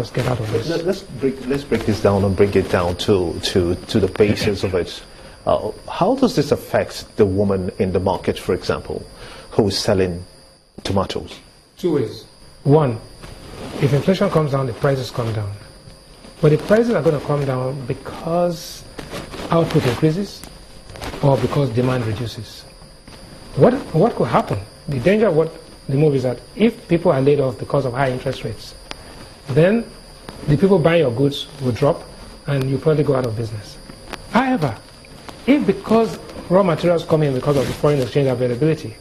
us get out of this. Let's break this down and bring it down to the basis of it. How does this affect the woman in the market, for example, who is selling tomatoes? Two ways. One, if inflation comes down, the prices come down. But the prices are going to come down because output increases or because demand reduces. What could happen? The danger of what the move is that if people are laid off because of high interest rates, then the people buying your goods will drop and you probably go out of business. However, if because raw materials come in because of the foreign exchange availability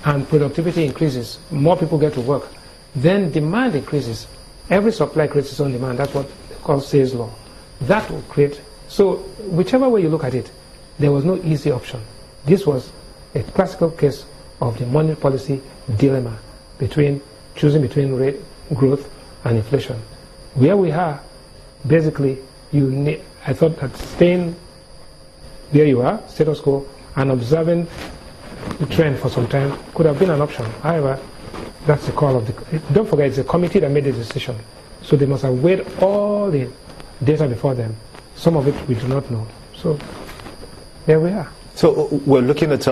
and productivity increases, more people get to work, then demand increases. Every supply creates its own demand. That's what they call sales law. That will create. So whichever way you look at it, there was no easy option. This was a classical case of the money policy dilemma choosing between rate growth and inflation. Where we are, basically, I thought that staying where you are, status quo, and observing the trend for some time could have been an option. However, that's the call of the... Don't forget, it's a committee that made the decision. So they must have weighed all the data before them. Some of it we do not know. So there we are. So we're looking at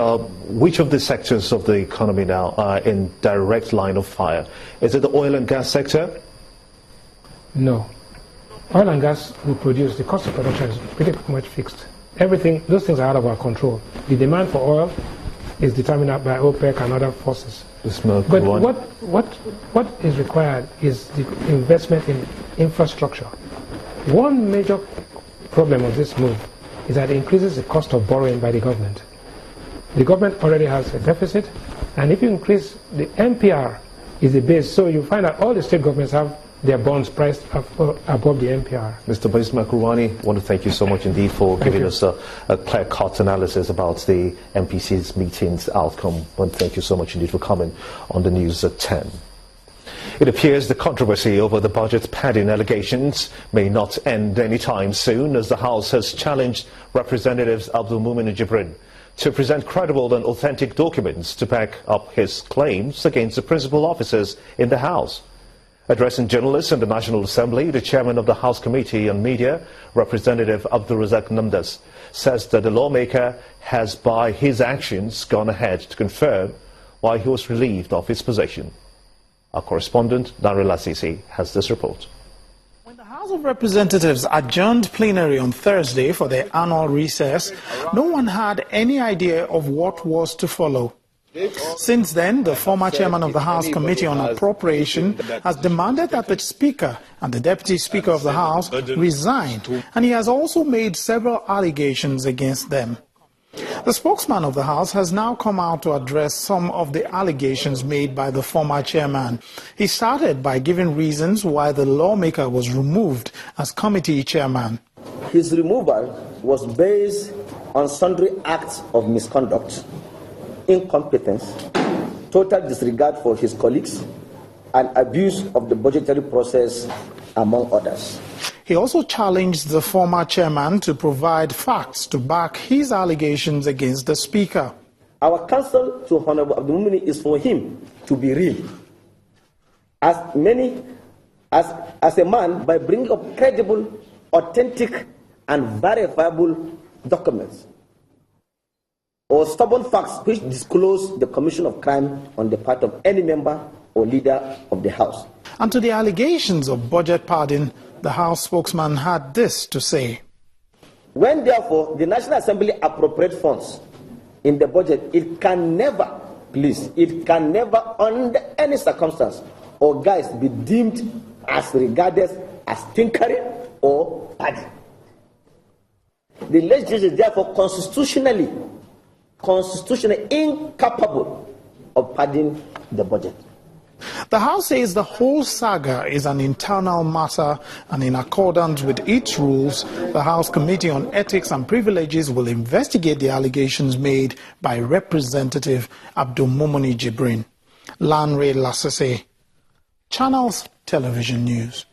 which of the sectors of the economy now are in direct line of fire. Is it the oil and gas sector? No. Oil and gas we produce, the cost of production is pretty much fixed. Everything, those things are out of our control. The demand for oil is determined by OPEC and other forces. But what is required is the investment in infrastructure. One major problem of this move is that it increases the cost of borrowing by the government. The government already has a deficit, and if you increase the MPR is the base, so you find that all the state governments have their bonds priced above the MPR. Mr. Makurwani, I want to thank you so much indeed for giving us a clear-cut analysis about the MPC's meeting's outcome. And thank you so much indeed for coming on the news at 10. It appears the controversy over the budget padding allegations may not end anytime soon, as the House has challenged Representatives Abdulmumin and Jibrin to present credible and authentic documents to back up his claims against the principal officers in the House. Addressing journalists in the National Assembly, the chairman of the House Committee on Media, Representative Abdulrazak Namdas, says that the lawmaker has, by his actions, gone ahead to confirm why he was relieved of his position. Our correspondent, Darila Sisi, has this report. When the House of Representatives adjourned plenary on Thursday for their annual recess, no one had any idea of what was to follow. Since then, the former chairman of the House Committee on Appropriation has demanded that the Speaker and the Deputy Speaker of the House resign, and he has also made several allegations against them. The spokesman of the House has now come out to address some of the allegations made by the former chairman. He started by giving reasons why the lawmaker was removed as committee chairman. His removal was based on sundry acts of misconduct, incompetence, total disregard for his colleagues, and abuse of the budgetary process, among others. He also challenged the former chairman to provide facts to back his allegations against the Speaker. Our counsel to Honorable Abdulmumin is for him to be real. As a man, by bringing up credible, authentic, and verifiable documents, or stubborn facts which disclose the commission of crime on the part of any member or leader of the House. And to the allegations of budget padding, the House spokesman had this to say. When, therefore, the National Assembly appropriates funds in the budget, it can never, under any circumstance or guise, be deemed as regarded as tinkering or padding. The legislature is therefore constitutionally incapable of padding the budget. The House says the whole saga is an internal matter, and in accordance with its rules, the House Committee on Ethics and Privileges will investigate the allegations made by Representative Abdulmumin Jibrin. Lanre Lasese, Channels Television News.